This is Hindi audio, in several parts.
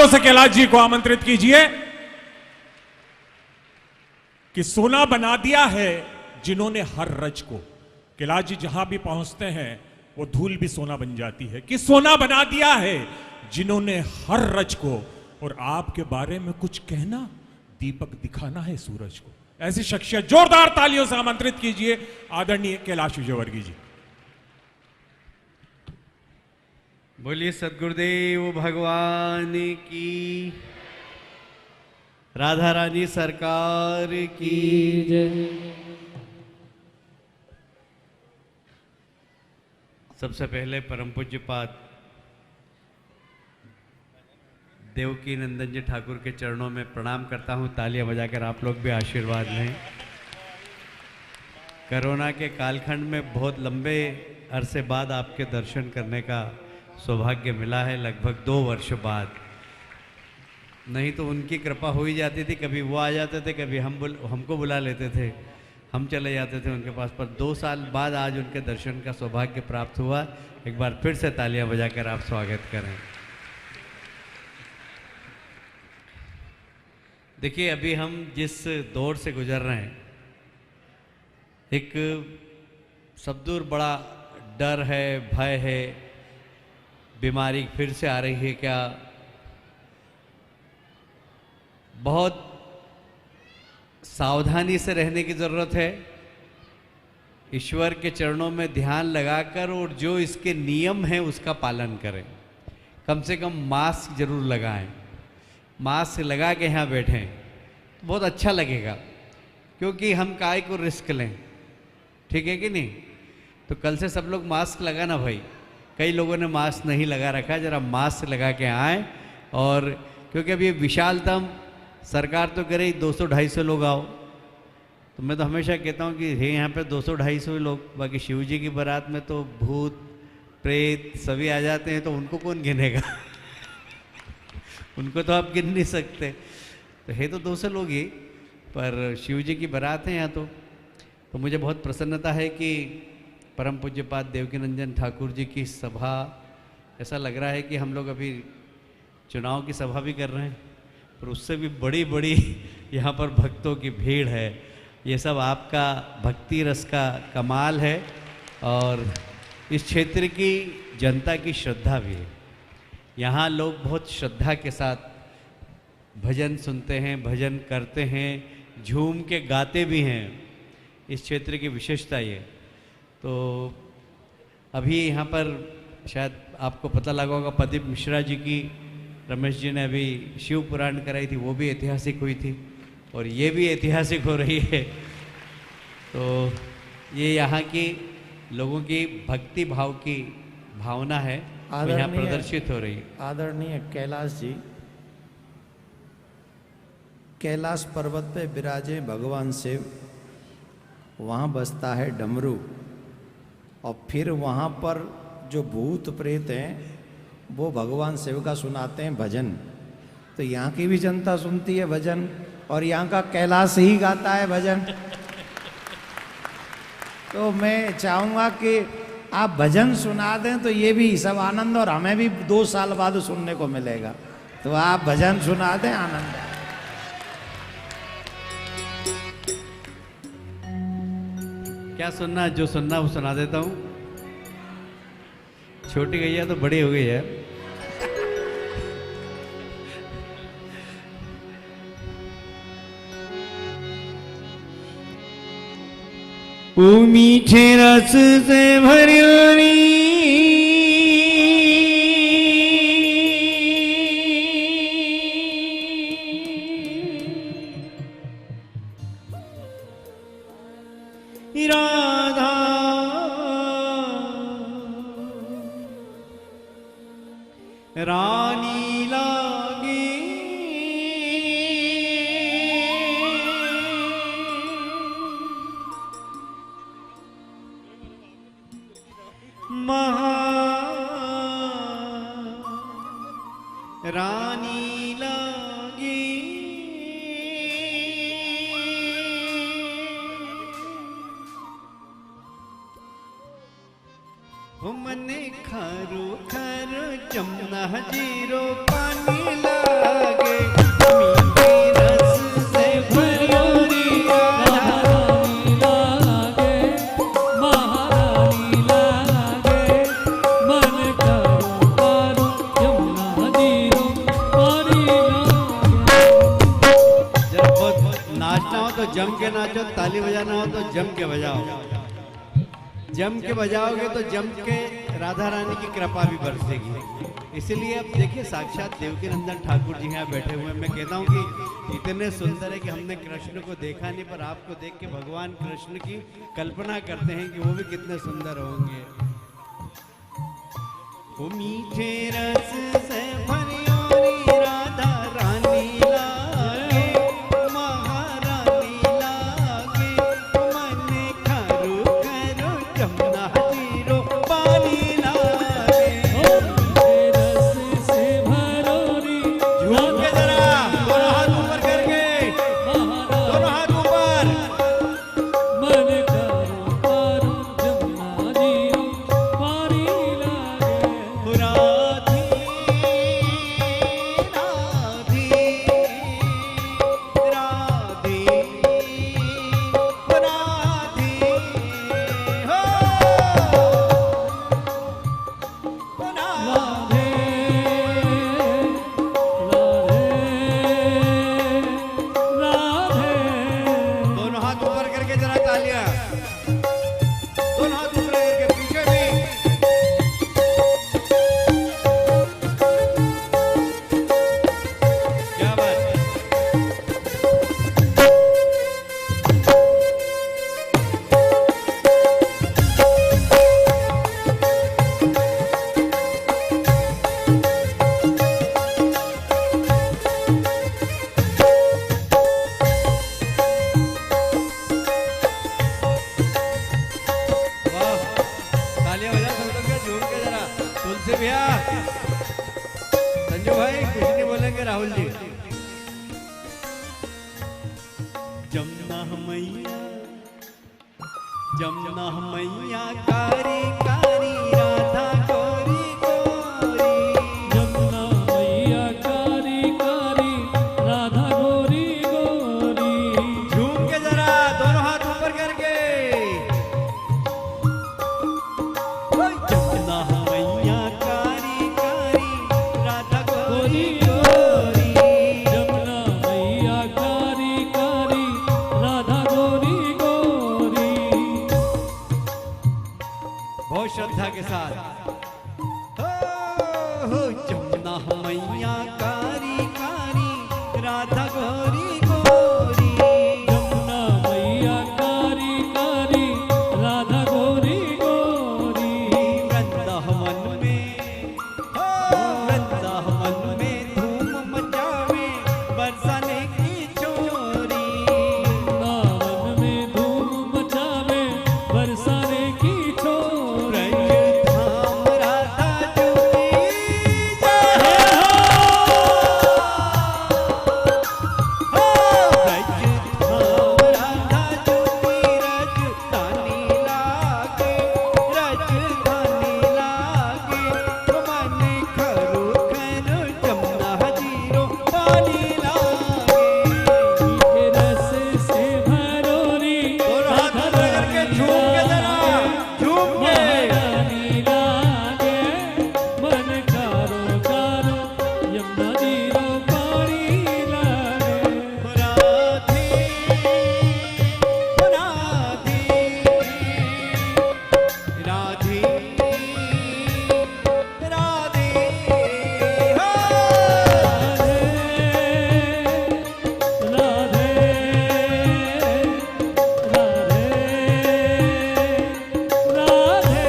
तालियों से कैलाश जी को आमंत्रित कीजिए कि सोना बना दिया है जिन्होंने हर रज को। कैलाश जी जहां भी पहुंचते हैं वो धूल भी सोना बन जाती है कि सोना बना दिया है जिन्होंने हर रज को। और आपके बारे में कुछ कहना दीपक दिखाना है सूरज को। ऐसी शख्सियत जोरदार तालियों से आमंत्रित कीजिए आदरणीय कैलाश विजयवर्गीय जी। बोलिए सद्गुरुदेव भगवान की, राधा रानी सरकार की जय। सबसे पहले परम पूज्यपाद देवकी नंदन जी ठाकुर के चरणों में प्रणाम करता हूं। तालियां बजाकर आप लोग भी आशीर्वाद लें। कोरोना के कालखंड में बहुत लंबे अरसे बाद आपके दर्शन करने का सौभाग्य मिला है, लगभग 2 वर्ष बाद। नहीं तो उनकी कृपा हो ही जाती थी, कभी वो आ जाते थे, कभी हमको बुला लेते थे, हम चले जाते थे उनके पास। पर 2 साल बाद आज उनके दर्शन का सौभाग्य प्राप्त हुआ। एक बार फिर से तालियां बजाकर आप स्वागत करें। देखिए, अभी हम जिस दौर से गुजर रहे हैं, एक सब दूर बड़ा डर है, भय है, बीमारी फिर से आ रही है क्या, बहुत सावधानी से रहने की ज़रूरत है। ईश्वर के चरणों में ध्यान लगाकर और जो इसके नियम हैं उसका पालन करें। कम से कम मास्क जरूर लगाएं। मास्क लगा के यहाँ बैठें तो बहुत अच्छा लगेगा, क्योंकि हम काय को रिस्क लें, ठीक है कि नहीं। तो कल से सब लोग मास्क लगाना भाई। कई लोगों ने मास्क नहीं लगा रखा, जरा मास्क लगा के आएँ। और क्योंकि अब ये विशालतम सरकार तो करे 200-250 लोग आओ, तो मैं तो हमेशा कहता हूँ कि है यहाँ पे 200-250 लोग, बाकी शिव जी की बारात में तो भूत प्रेत सभी आ जाते हैं, तो उनको कौन गिनेगा उनको तो आप गिन नहीं सकते। तो है तो 200 लोग ही, पर शिव जी की बारात है यहाँ तो मुझे बहुत प्रसन्नता है कि परम पूज्यपाद देवकी नंदन ठाकुर जी की सभा, ऐसा लग रहा है कि हम लोग अभी चुनाव की सभा भी कर रहे हैं, पर उससे भी बड़ी बड़ी यहाँ पर भक्तों की भीड़ है। ये सब आपका भक्ति रस का कमाल है और इस क्षेत्र की जनता की श्रद्धा भी है। यहाँ लोग बहुत श्रद्धा के साथ भजन सुनते हैं, भजन करते हैं, झूम के गाते भी हैं। इस क्षेत्र की विशेषता ये। तो अभी यहाँ पर शायद आपको पता लगा होगा, प्रदीप मिश्रा जी की रमेश जी ने अभी शिव पुराण कराई थी, वो भी ऐतिहासिक हुई थी और ये भी ऐतिहासिक हो रही है। तो ये यहाँ की लोगों की भक्ति भाव की भावना है, वो यहाँ प्रदर्शित हो रही है। आदरणीय कैलाश जी, कैलाश पर्वत पे विराजे भगवान शिव, वहाँ बसता है डमरू, और फिर वहाँ पर जो भूत प्रेत हैं वो भगवान शिव का सुनाते हैं भजन। तो यहाँ की भी जनता सुनती है भजन और यहाँ का कैलाश ही गाता है भजन। तो मैं चाहूँगा कि आप भजन सुना दें तो ये भी सब आनंद, और हमें भी 2 साल बाद सुनने को मिलेगा। तो आप भजन सुना दें, आनंद। क्या सुनना, जो सुनना वो सुना देता हूँ। छोटी गैया तो बड़ी हो गई है। ओ मीठे रस से भरी राधा रानी लागे रानी लागे मने खारू खारू जमुना जीरो पानी लागे मीठी रस से भरियोरी महारानी लागे महारानी लागे मन करो करो यमुना जीरो पानी लागे। जब बहुत नाचना हो तो जम के नाचो, ताली बजाना हो तो जम के बजाओ। जम के बजाओगे तो जम के राधा रानी की कृपा भी बरसेगी। इसलिए अब देखिए साक्षात देवकी नंदन ठाकुर जी यहाँ बैठे हुए हैं। मैं कहता हूँ कि इतने सुंदर है कि हमने कृष्ण को देखा नहीं, पर आपको देख के भगवान कृष्ण की कल्पना करते हैं कि वो भी कितने सुंदर होंगे। वो मीठे रस से भरियोरी राधा रानी लागे महारानी लागे मन खारू खारू जमुना जीरो पानी लागे। रस से भरोरी झूम के जरा दोनों हाथ ऊपर करके, दोनों हाथ ऊपर। मन करो करो जमुना जीरो पानी लागे। राधी राधी राधी राधी हो राधे राधे राधे। दोनों हाथ ऊपर करके जरा तालियां, दोनों हाथ ऊपर करके पीछे भी। क्या बात है। वाह, तालियां बजा सब लोग के, झूम के जरा। तुलसी भैया, संजू भाई कुछ नहीं बोलेंगे, राहुल जी। जमुना मैया जमुना मैया कारी कारी राधा गोरी गोरी। जमुना मैया कारी कारी राधा गोरी गोरी। झूम के जरा दोनों हाथ ऊपर करके। जमुना मैया कारी कारी राधा गोरी गोरी। जमुना मैया कारी कारी राधा गोरी गोरी। बहुत श्रद्धा के साथ हो जमुना मैया कारी कारी राधा गोरी गोरी। जमुना मैया कारी कारी राधा गोरी गोरी। वृंदावन में हो वृंदावन में धूम मचावे बरसाने की चोरी। वृंदावन में धूम मचावे बरसाने की छोरी। ब्रज धाम राधा जुटी जय हो। ब्रज धाम राधा जुटी राजधानी लागे राजधानी लागे मन खरू खरू जमुना जीरो पानी लागे। मीठे रस से भरोरी दोनों हाथ ऊपर करके झूम के जरा, झूम के। महारानी लागे मन करो करो यमुना जीरो पानी लागे। राधी राधी राधी राधी हो। राधे राधे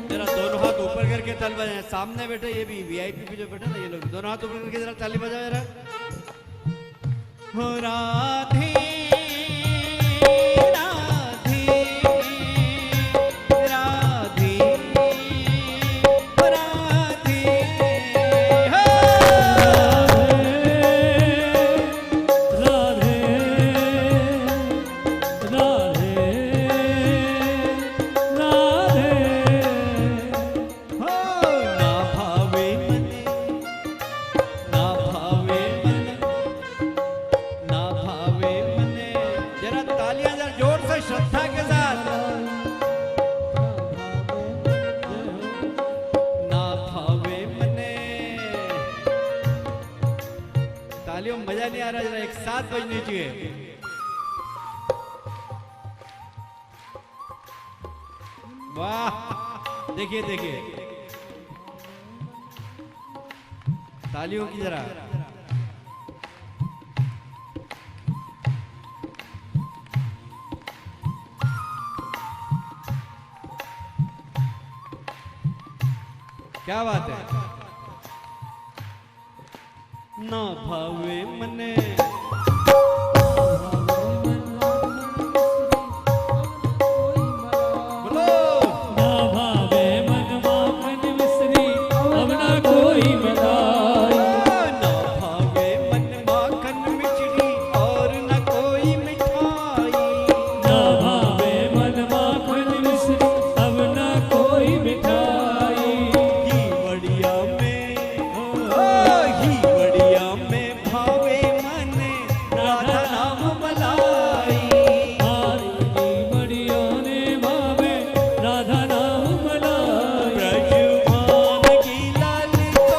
जरा दोनों हाथ ऊपर करके ताली बजाएं। सामने बैठे ये भी वीआईपी पे जो बैठे ना ये लोग, दोनों हाथ ऊपर करके जरा ताली बजाओ जरा। हो राधे राधे राधे राधे हो। राधे राधे राधे मजा नहीं आ रहा, जरा एक साथ बजनी चाहिए। वाह, देखिए देखिए तालियों की जरा। क्या बात है। ना भावे मने बोलो, ना भावे मन माखन मिश्री अब ना कोई मलाई। ना भावे मन माखन मिचड़ी और न कोई मिठाई। ना भावे मन माखन मिश्री अब ना कोई मिठाई। ही बढ़िया में ही बढ़िया में भावे मने राधा नाम मलाई। आरती बढ़िया ने भावे राधा नाम मलाई। ब्रजमान की लाली तो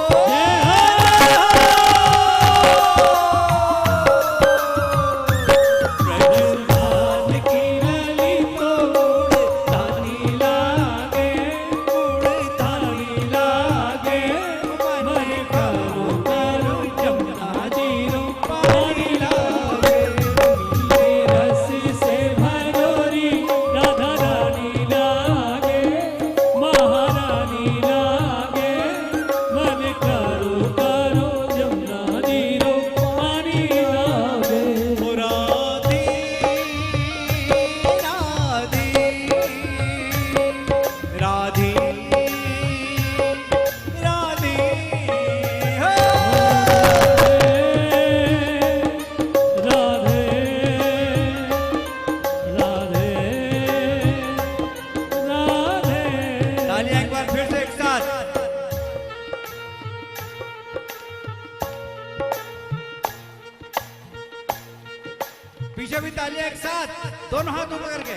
ब्रजमान की लाली तो तानी लागे, तानी लागे। मन करो करो जमुना जीरो पानी लागे। मीठे रस से भरोरी राधा रानी लागे, महारानी लागे। मन करो करो जमुना जीरो पानी लागे। राधे राधे राधे राधे हो। राधे राधे राधे। तालियां एक बार फिर से एक साथ। पीछे भी तालियां एक साथ, दोनों हाथ ऊपर करके।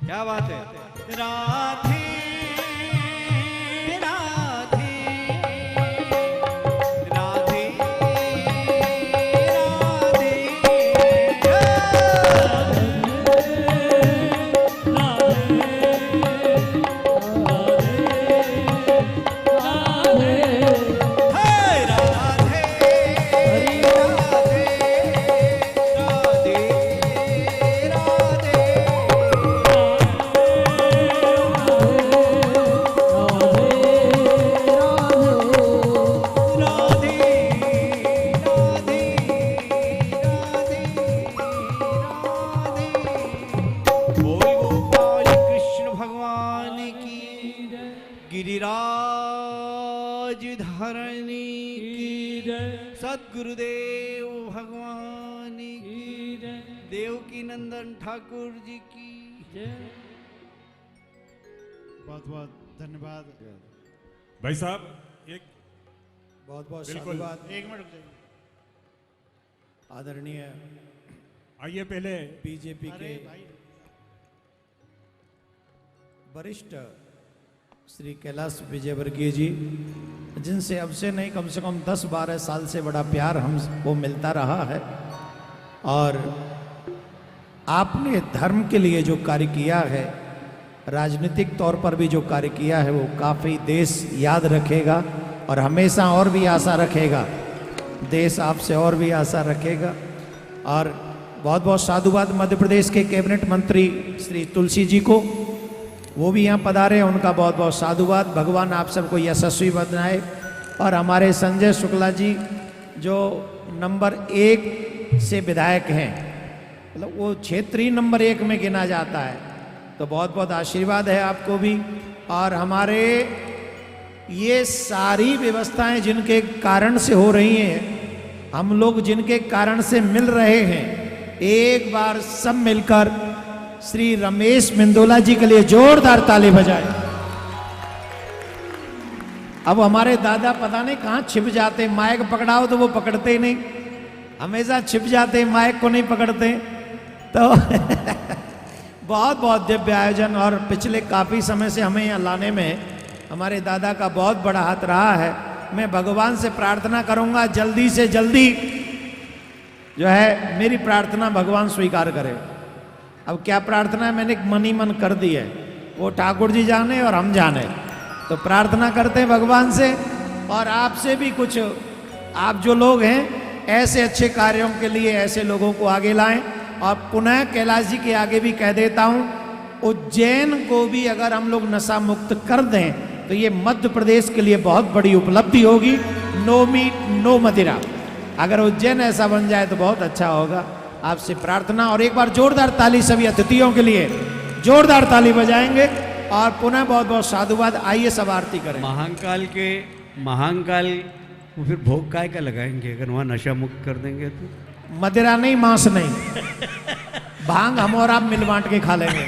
क्या बात है। राधे राधे राधे गिरिराज धरणी की सदगुरुदेव भगवान की देवकी नंदन ठाकुर जी की बहुत बहुत धन्यवाद। भाई साहब एक बहुत बहुत बिल्कुल। साधुवाद। एक मिनट रुक जाइए। आदरणीय आइए पहले बीजेपी के अरे भाई वरिष्ठ श्री कैलाश विजयवर्गीय जी, जिनसे अब से नहीं कम से कम 10-12 साल से बड़ा प्यार हमको मिलता रहा है, और आपने धर्म के लिए जो कार्य किया है, राजनीतिक तौर पर भी जो कार्य किया है, वो काफ़ी देश याद रखेगा और हमेशा और भी आशा रखेगा। देश आपसे और भी आशा रखेगा। और बहुत बहुत साधुवाद मध्य प्रदेश के कैबिनेट मंत्री श्री तुलसी जी को, वो भी यहाँ पधारे हैं, उनका बहुत बहुत साधुवाद। भगवान आप सबको यशस्वी बनाए। और हमारे संजय शुक्ला जी जो नंबर 1 से विधायक हैं, मतलब वो क्षेत्रीय नंबर 1 में गिना जाता है, तो बहुत बहुत आशीर्वाद है आपको भी। और हमारे ये सारी व्यवस्थाएं जिनके कारण से हो रही हैं, हम लोग जिनके कारण से मिल रहे हैं, एक बार सब मिलकर श्री रमेश मिंदोला जी के लिए जोरदार ताली बजाएं। अब हमारे दादा पता नहीं कहाँ छिप जाते, माइक पकड़ाओ तो वो पकड़ते ही नहीं, हमेशा छिप जाते, माइक को नहीं पकड़ते। तो बहुत बहुत दिव्य आयोजन, और पिछले काफ़ी समय से हमें यहाँ लाने में हमारे दादा का बहुत बड़ा हाथ रहा है। मैं भगवान से प्रार्थना करूंगा जल्दी से जल्दी जो है मेरी प्रार्थना भगवान स्वीकार करे। अब क्या प्रार्थना है मैंने मन ही मन कर दी है, वो ठाकुर जी जाने और हम जाने। तो प्रार्थना करते हैं भगवान से, और आपसे भी कुछ, आप जो लोग हैं ऐसे अच्छे कार्यों के लिए ऐसे लोगों को आगे लाएं। और पुनः कैलाश जी के आगे भी कह देता हूं, उज्जैन को भी अगर हम लोग नशा मुक्त कर दें तो ये मध्य प्रदेश के लिए बहुत बड़ी उपलब्धि होगी। नो मीट नो मदिरा, अगर उज्जैन ऐसा बन जाए तो बहुत अच्छा होगा। आपसे प्रार्थना, और एक बार जोरदार ताली सभी अतिथियों के लिए, जोरदार ताली बजाएंगे। और पुनः बहुत बहुत साधुवाद। आइए सब आरती करें। महाकाल वो फिर भोग काय का लगाएंगे अगर वहाँ नशा मुक्त कर देंगे तो? मदिरा नहीं, मांस नहीं, भांग हम और आप मिल बांट के खा लेंगे।